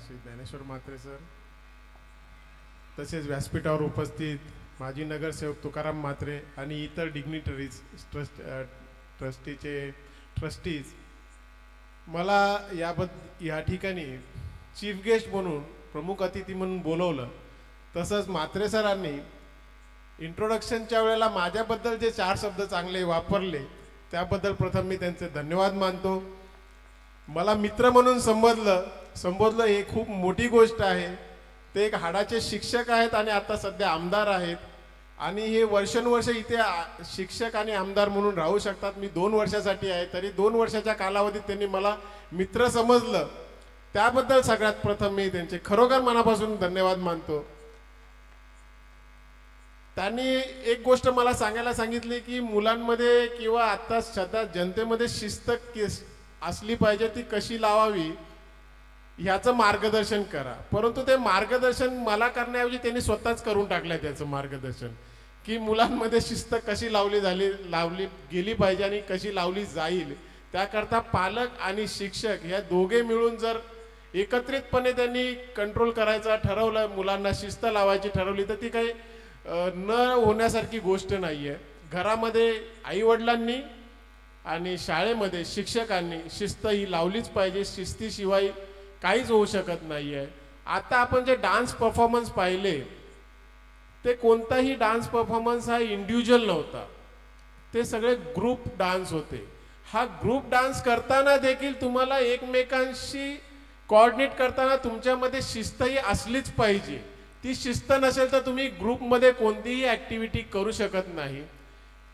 Shri Dnyaneshwar Mhatre sir, तसेच व्यासपीठावर उपस्थित माजी नगरसेवक तुकाराम म्हात्रे आणि इतर डिग्निटरीज ट्रस्टीज, मला या ठिकाणी चीफ गेस्ट म्हणून, प्रमुख अतिथी म्हणून बोलवलं. तसंच म्हात्रे सरांनी इंट्रोडक्शनच्या वेळेला माझ्याबद्दल जे 4 शब्द चांगले वापरले त्याबद्दल प्रथम मी त्यांचे धन्यवाद मानतो. मला मित्र म्हणून संबोधलं हे खूप मोठी गोष्ट आहे. ते एक हाडाचे शिक्षक आहेत आणि आता सध्या आमदार आहेत आणि हे वर्षानुवर्ष इथे शिक्षक आणि आमदार म्हणून राहू शकतात. मी 2 वर्षासाठी आहे, तरी 2 वर्षाच्या कालावधीत त्यांनी मला मित्र समजलं. त्याबद्दल सगळ्यात प्रथम मी त्यांचे खरोखर मनापासून धन्यवाद मानतो. त्यांनी एक गोष्ट मला सांगायला सांगितली की मुलांमध्ये किंवा आता सध्या जनतेमध्ये शिस्त असली पाहिजे, ती कशी लावावी ह्याचं मार्गदर्शन करा. परंतु ते मार्गदर्शन मला करण्याऐवजी त्यांनी स्वतःच करून टाकलंय त्याचं मार्गदर्शन, की मुलांमध्ये शिस्त कशी लावली गेली पाहिजे आणि कशी लावली जाईल. त्याकरता पालक आणि शिक्षक ह्या दोघे मिळून जर एकत्रितपणे त्यांनी कंट्रोल करायचा ठरवलं, मुलांना शिस्त लावायची ठरवली, तर ती काही न होण्यासारखी गोष्ट नाही आहे. घरामध्ये आईवडिलांनी आणि शाळेमध्ये शिक्षकांनी शिस्त ही लावलीच पाहिजे. शिस्तीशिवाय काहीच होऊ शकत नाही आहे. आता आपण जे डान्स परफॉर्मन्स पाहिले ते कोणताही डान्स परफॉर्मन्स हा इंडिव्हिज्युअल नव्हता, ते सगळे ग्रुप डान्स होते. हा ग्रुप डान्स करताना देखील तुम्हाला एकमेकांशी कोऑर्डिनेट करताना तुमच्यामध्ये शिस्त ही असलीच पाहिजे. ती शिस्त नसेल तर तुम्ही ग्रुपमध्ये कोणतीही ॲक्टिव्हिटी करू शकत नाही.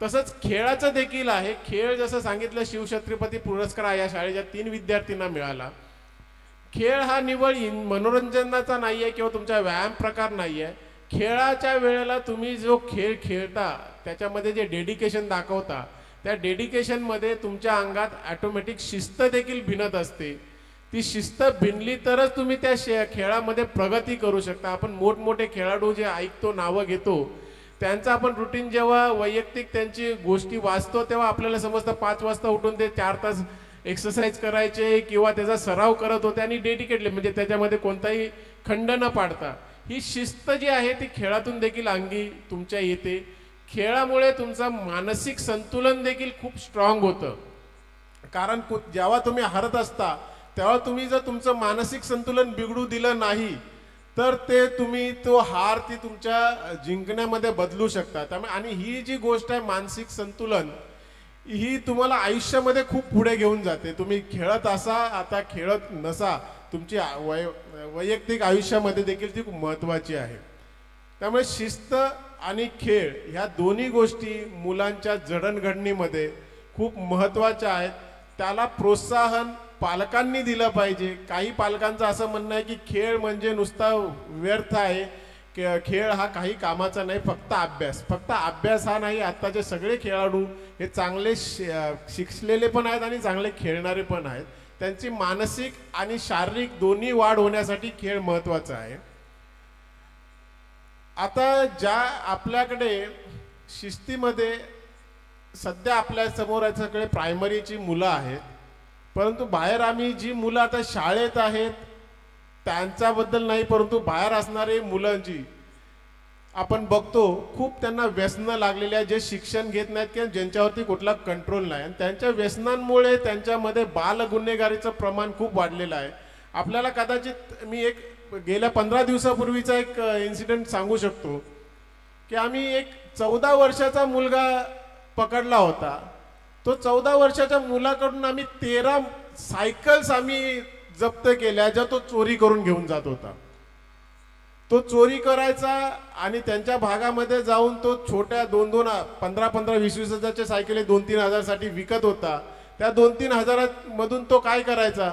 तसंच खेळाचं देखील आहे. खेळ जसं सांगितलं, शिवछत्रपती पुरस्कार या शाळेच्या 3 विद्यार्थ्यांना मिळाला. खेळ हा निवड मनोरंजनाचा नाही आहे किंवा तुमचा व्यायाम प्रकार नाही आहे. खेळाच्या वेळेला तुम्ही जो खेळ खेळता त्याच्यामध्ये जे डेडिकेशन दाखवता, त्या डेडिकेशनमध्ये तुमच्या अंगात ॲटोमॅटिक शिस्त देखील भिनत असते. ती शिस्त भिनली तरच तुम्ही त्या खेळामध्ये प्रगती करू शकता. आपण मोठमोठे खेळाडू जे ऐकतो, नावं घेतो, त्यांचं आपण रुटीन जेव्हा वैयक्तिक त्यांची गोष्टी वाचतो तेव्हा आपल्याला समजतं 5 वाजता उठून ते 4 तास एक्सरसाइज करायचे किंवा त्याचा सराव करत होते आणि डेडिकेटली, म्हणजे त्याच्यामध्ये कोणताही खंड न पाडता. ही शिस्त जी आहे ती खेळातून देखील अंगी तुमच्या येते. खेळामुळे तुमचं मानसिक संतुलन देखील खूप स्ट्रॉंग होतं. कारण जेव्हा तुम्ही हरत असता तेव्हा तुम्ही जर तुमचं मानसिक संतुलन बिघडू दिलं नाही तर ते तुम्ही तो हार ती तुमच्या जिंकण्यामध्ये बदलू शकता. त्यामुळे आणि ही जी गोष्ट आहे मानसिक संतुलन, ही तुम्हाला आयुष्यामध्ये खूप पुढे घेऊन जाते. तुम्ही खेळत असा, आता खेळत नसा, तुमची वैयक्तिक आयुष्यामध्ये देखील ती खूप महत्त्वाची आहे. त्यामुळे शिस्त आणि खेळ ह्या दोन्ही गोष्टी मुलांच्या जडणघडणीमध्ये खूप महत्त्वाच्या आहेत. त्याला प्रोत्साहन पालकांनी दिलं पाहिजे. काही पालकांचं असं म्हणणं आहे की खेळ म्हणजे नुसता व्यर्थ आहे, खेळ हा काही कामाचा नाही, फक्त अभ्यास हा नाही. आत्ताचे सगळे खेळाडू हे चांगले शिकलेले पण आहेत आणि चांगले खेळणारे पण आहेत. त्यांची मानसिक आणि शारीरिक दोन्ही वाढ होण्यासाठी खेळ महत्त्वाचा आहे. आता ज्या आपल्याकडे शिस्तीमध्ये सध्या आपल्या समोर सगळे प्रायमरीची मुलं आहेत, परंतु बाहेर आम्ही जी मुलं आता शाळेत आहेत त्यांच्याबद्दल नाही, परंतु बाहेर असणारे मुलांची आपण बघतो खूप त्यांना व्यसनं लागलेली आहे, जे शिक्षण घेत नाहीत किंवा ज्यांच्यावरती कुठला कंट्रोल नाही. आणि त्यांच्या व्यसनांमुळे त्यांच्यामध्ये बाल गुन्हेगारीचं प्रमाण खूप वाढलेलं आहे. आपल्याला कदाचित मी एक गेल्या 15 दिवसापूर्वीचा एक इन्सिडेंट सांगू शकतो की आम्ही एक 14 वर्षाचा मुलगा पकडला होता. तो 14 वर्षाच्या मुलाकडून आम्ही 13 सायकल्स आम्ही जप्त केल्या, ज्या तो चोरी करून घेऊन जात होता. तो चोरी करायचा आणि त्यांच्या भागामध्ये जाऊन तो छोट्या 2-2, 15-15, 20-20 हजारच्या सायकली 2-3 हजारसाठी विकत होता. त्या 2-3 हजारामधून तो काय करायचा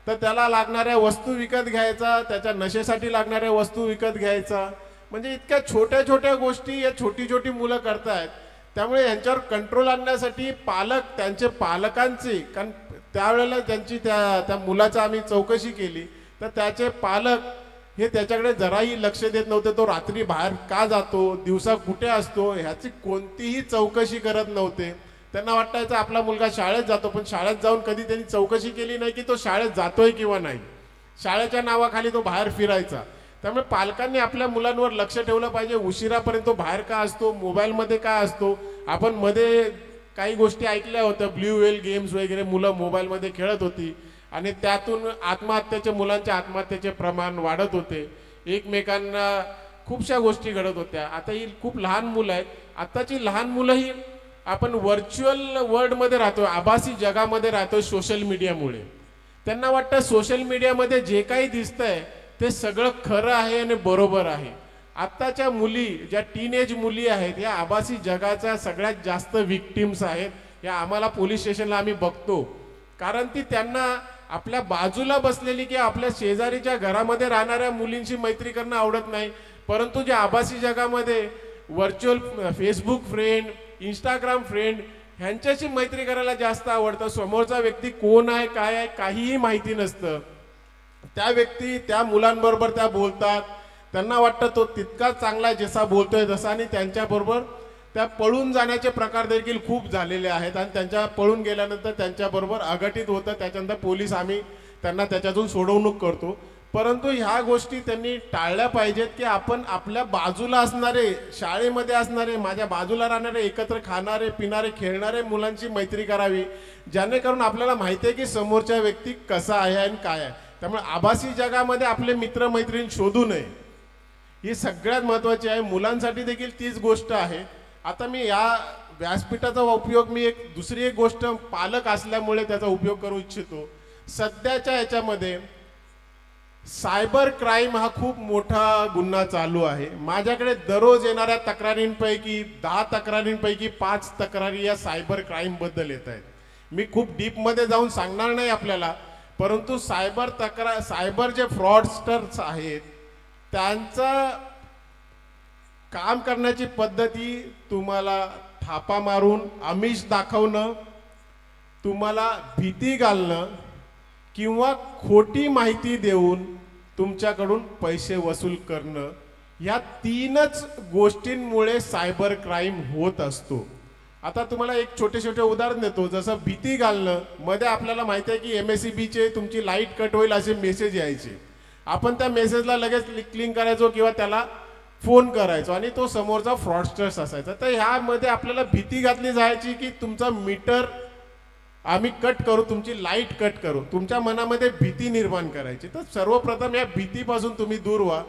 तर त्याला लागणाऱ्या वस्तू विकत घ्यायचा, त्याच्या नशेसाठी लागणाऱ्या वस्तू विकत घ्यायचा. म्हणजे इतक्या छोट्या छोट्या गोष्टी या छोटी छोटी मुलं करतायत. त्यामुळे यांच्यावर कंट्रोल आणण्यासाठी त्यांचे पालकांचे, कारण त्यावेळेला त्यांची त्या मुलाचा आम्ही चौकशी केली तर त्याचे पालक हे त्याच्याकडे जराही लक्ष देत नव्हते. तो रात्री बाहेर का जातो, दिवसा कुठे असतो ह्याची कोणतीही चौकशी करत नव्हते. त्यांना वाटायचं आपला मुलगा शाळेत जातो, पण शाळेत जाऊन कधी त्यांनी चौकशी केली नाही की तो शाळेत जातोय किंवा नाही. शाळेच्या नावाखाली तो बाहेर फिरायचा. त्यामुळे पालकांनी आपल्या मुलांवर लक्ष ठेवलं पाहिजे. उशिरापर्यंत तो बाहेर का असतो, मोबाईलमध्ये काय असतो. आपण मध्ये काही गोष्टी ऐकल्या होत्या, ब्ल्यू व्हेल गेम्स वगैरे मुलं मोबाईलमध्ये खेळत होती आणि त्यातून मुलांच्या आत्महत्येचे प्रमाण वाढत होते. एकमेकांना खूपशा गोष्टी घडत होत्या. आता ही खूप लहान मुलं आहेत. आताची लहान मुलंही आपण व्हर्च्युअल वर्ल्डमध्ये राहतो, आभासी जगामध्ये राहतो सोशल मीडियामुळे. त्यांना वाटतं सोशल मीडियामध्ये जे काही दिसतंय ते सगळं खरं आहे आणि बरोबर आहे. आत्ताच्या मुली, ज्या टीनेज मुली आहेत, या आभासी जगाच्या सगळ्यात जास्त विक्टिम्स आहेत. या आम्हाला पोलीस स्टेशनला आम्ही बघतो, कारण ती त्यांना आपल्या बाजूला बसलेली किंवा आपल्या शेजारीच्या घरामध्ये राहणाऱ्या मुलींशी मैत्री करणं आवडत नाही, परंतु ज्या आभासी जगामध्ये virtual Facebook friend, Instagram friend ह्यांच्याशी मैत्री करायला जास्त आवडतं. समोरचा व्यक्ती कोण आहे, काय आहे, काहीही माहिती नसतं. त्या व्यक्ती त्या मुलांबरोबर त्या बोलतात, त्यांना वाटतं तो तितकाच चांगला जसा बोलतोय तसा, आणि त्यांच्याबरोबर त्या पळून जाण्याचे प्रकार देखील खूप झालेले आहेत आणि त्यांच्या पळून गेल्यानंतर त्यांच्याबरोबर अघटित होतं. त्याच्यानंतर पोलीस आम्ही त्यांना त्याच्यातून सोडवणूक करतो. परंतु ह्या गोष्टी त्यांनी टाळल्या पाहिजेत की आपण आपल्या बाजूला असणारे, शाळेमध्ये असणारे, माझ्या बाजूला राहणारे, एकत्र खाणारे, पिणारे, खेळणारे मुलांची मैत्री करावी, जेणेकरून आपल्याला माहिती आहे की समोरच्या व्यक्ती कसा आहे आणि काय आहे. त्यामुळे आभासी जगामध्ये आपले मित्रमैत्रीण शोधू नये, ही सगळ्यात महत्त्वाची आहे. मुलांसाठी देखील तीच गोष्ट आहे. आता मी या व्यासपीठाचा उपयोग दुसरी एक गोष्ट पालक असल्यामुळे त्याचा उपयोग करू इच्छितो. सध्याच्या याच्यामध्ये सायबर क्राईम हा खूप मोठा गुन्हा चालू आहे. माझ्याकडे दररोज येणाऱ्या तक्रारींपैकी 10 तक्रारींपैकी 5 तक्रारी या सायबर क्राईम बद्दल येत आहेत. मी खूप डीपमध्ये जाऊन सांगणार नाही आपल्याला, परंतु सायबर जे फ्रॉडस्टर्स आहेत त्यांचा काम करण्याची पद्धती तुम्हाला थापा मारून, आमिष दाखवणं, तुम्हाला भीती घालणं किंवा खोटी माहिती देऊन तुमच्याकडून पैसे वसूल करणं, या 3च गोष्टींमुळे सायबर क्राईम होत असतो. आता तुम्हाला एक छोटे उदाहरण देतो. जसं भीती घालणं, मध्ये आपल्याला माहिती आहे की MSEBचे तुमची लाईट कट होईल असे मेसेज यायचे. आपण त्या मेसेजला लगेच क्लिक करायचो किंवा त्याला फोन करायचो आणि तो समोरचा फ्रॉडस्टर्स असायचा. तर ह्यामध्ये आपल्याला भीती घातली जायची की तुमचा मीटर आम्ही कट करू, तुमची लाईट कट करू, तुमच्या मनामध्ये भीती निर्माण करायची. तर सर्वप्रथम या भीतीपासून तुम्ही दूर व्हा.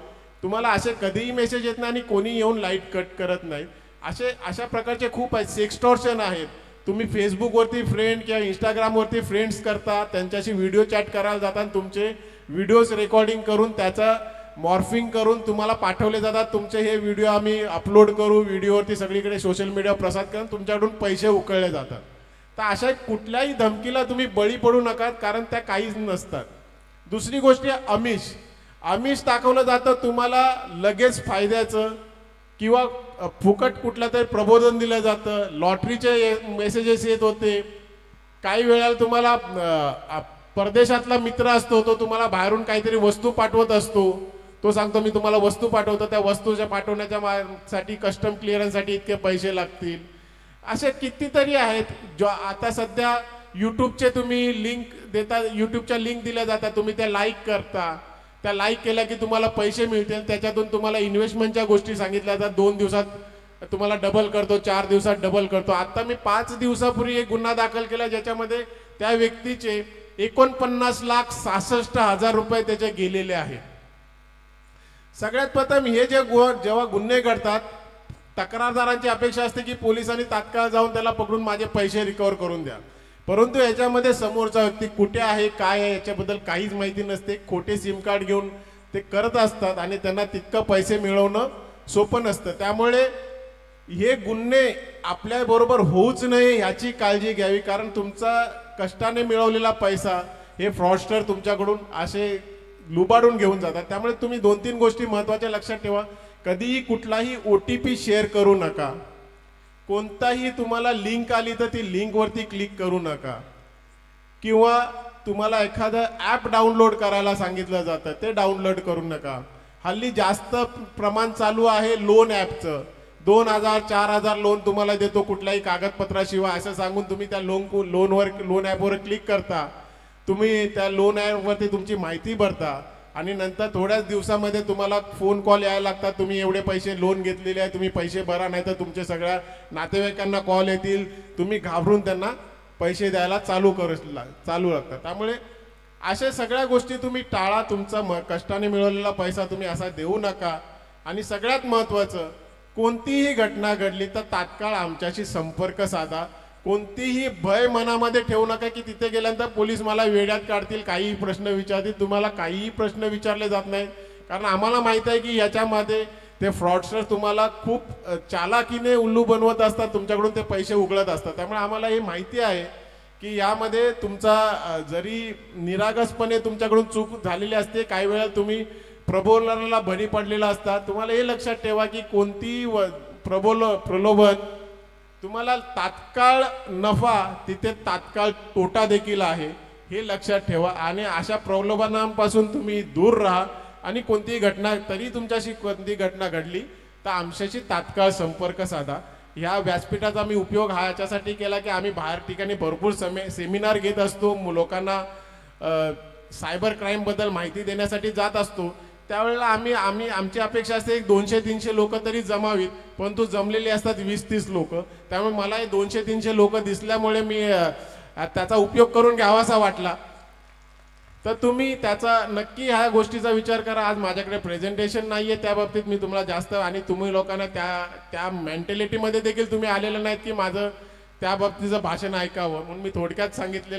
तुम्हाला असे कधीही मेसेज येत नाही आणि कोणी येऊन लाईट कट करत नाही. अशा प्रकारचे खूप आहेत. सेक्सटॉर्शन आहेत. तुम्ही फेसबुकवरती फ्रेंड किंवा इंस्टाग्रामवरती फ्रेंड्स करता, त्यांच्याशी व्हिडिओ चॅट करायला जाता, तुमचे व्हिडिओज रेकॉर्डिंग करून त्याचा मॉर्फिंग करून तुम्हाला पाठवले जातात. तुमचे हे व्हिडिओ आम्ही अपलोड करू, व्हिडिओवरती सगळीकडे सोशल मीडिया प्रसार करून तुमच्याकडून पैसे उकळले जातात. तर अशा कुठल्याही धमकीला तुम्ही बळी पडू नका, कारण त्या काहीच नसतात. दुसरी गोष्ट आहे आमिष दाखवलं जातं तुम्हाला लगेच फायद्याचं किंवा फुकट कुठलं तरी प्रबोधन दिलं जातं. लॉटरीचे मेसेजेस येत होते. काही वेळेला तुम्हाला परदेशातला मित्र असतो, तो तुम्हाला बाहेरून काहीतरी वस्तू पाठवत असतो. तो सांगतो मी तुम्हाला वस्तू पाठवतो, त्या वस्तूच्या पाठवण्याच्या साठी कस्टम क्लिअरन्ससाठी इतके पैसे लागतील. असे कितीतरी आहेत. जो आता सध्या यूट्यूबचे तुम्ही लिंक देता, यूट्यूबच्या लिंक दिल्या जातात, तुम्ही त्या लाईक करता, त्या लाईक केल्या की तुम्हाला पैसे मिळतील. त्याच्यातून तुम्हाला इन्व्हेस्टमेंटच्या गोष्टी सांगितल्या जातात. 2 दिवसात तुम्हाला डबल करतो, 4 दिवसात डबल करतो. आता मी 5 दिवसापूर्वी एक गुन्हा दाखल केला ज्याच्यामध्ये त्या व्यक्तीचे 49,66,000 रुपये त्याचे गेलेले आहेत. सगळ्यात प्रथम हे जेव्हा गुन्हे घडतात, तक्रारदारांची अपेक्षा असते की पोलिसांनी तात्काळ जाऊन त्याला पकडून माझे पैसे रिकव्हर करून द्या. परंतु याच्यामध्ये समोरचा व्यक्ती कुठे आहे, काय आहे याच्याबद्दल काहीच माहिती नसते. खोटे सिम कार्ड घेऊन ते करत असतात आणि त्यांना तितकं पैसे मिळवणं सोपं नसतं. त्यामुळे हे गुन्हे आपल्याबरोबर होऊच नये याची काळजी घ्यावी, कारण तुमचा कष्टाने मिळवलेला पैसा हे फ्रॉडस्टर तुमच्याकडून असे लुबाडून घेऊन जातात. त्यामुळे तुम्ही 2-3 गोष्टी महत्त्वाच्या लक्षात ठेवा. कधीही कुठलाही OTP शेअर करू नका. कोणताही तुम्हाला लिंक आली तर ती लिंकवरती क्लिक करू नका. किंवा तुम्हाला एखादं ॲप डाउनलोड करायला सांगितलं जातं, ते डाउनलोड करू नका. हल्ली जास्त प्रमाण चालू आहे लोन ॲपचं. 2,000-4,000 लोन तुम्हाला देतो कुठल्याही कागदपत्राशिवाय असं सांगून तुम्ही त्या लोन ॲपवर क्लिक करता. तुम्ही त्या लोन ॲपवरती तुमची माहिती भरता आणि नंतर थोड्याच दिवसामध्ये तुम्हाला फोन कॉल यायला लागतात, तुम्ही एवढे पैसे लोन घेतलेले आहे, तुम्ही पैसे भरा, नाही तर तुमच्या सगळ्या नातेवाईकांना कॉल येतील, तुम्ही घाबरून त्यांना पैसे द्यायला चालू लागतात. त्यामुळे अशा सगळ्या गोष्टी तुम्ही टाळा. तुमचा कष्टाने मिळवलेला पैसा तुम्ही असा देऊ नका. आणि सगळ्यात महत्त्वाचं, कोणतीही घटना घडली तर तात्काळ आमच्याशी संपर्क साधा. कोणतीही भय मनामध्ये ठेवू नका की तिथे गेल्यानंतर पोलीस मला वेड्यात काढतील, काहीही प्रश्न विचारतील. तुम्हाला काहीही प्रश्न विचारले जात नाहीत, कारण आम्हाला माहीत आहे की याच्यामध्ये ते फ्रॉडस्टर तुम्हाला खूप चालाकीने उल्लू बनवत असतात, तुमच्याकडून ते पैसे उकळत असतात. त्यामुळे आम्हाला हे माहिती आहे की यामध्ये तुमचा जरी निरागसपणे तुमच्याकडून चूक झालेली असते, काही वेळा तुम्ही प्रलोभनाला बळी पडलेला असतात. तुम्हाला हे लक्षात ठेवा की कोणतीही प्रलोभन तुम्हाला तात्काळ नफा तिथे तात्काळ तोटा देखील आहे, हे लक्षात ठेवा. आणि अशा प्रलोभनांपासून तुम्ही दूर राहा. आणि कोणतीही घटना, तरी तुमच्याशी कोणती घटना घडली तर आमच्याशी तात्काळ संपर्क साधा. ह्या व्यासपीठाचा मी उपयोग हा याच्यासाठी केला की आम्ही बाहेर ठिकाणी भरपूर सेमिनार घेत असतो, लोकांना सायबर क्राईमबद्दल माहिती देण्यासाठी जात असतो. त्यावेळेला आमची अपेक्षा असते 200-300 लोक तरी जमावीत, परंतु जमलेली असतात 20-30 लोक. त्यामुळे मला हे 200-300 लोक दिसल्यामुळे मी त्याचा उपयोग करून घ्यावासा वाटला. तर तुम्ही त्याचा नक्की ह्या गोष्टीचा विचार करा. आज माझ्याकडे प्रेझेंटेशन नाही आहे, त्या बाबतीत मी तुम्हाला जास्त, आणि तुम्ही लोकांना त्या मेंटॅलिटीमध्ये देखील तुम्ही आलेलं नाहीत की माझं त्या बाबतीचं भाषण ऐकावं, म्हणून मी थोडक्यात सांगितलेलं.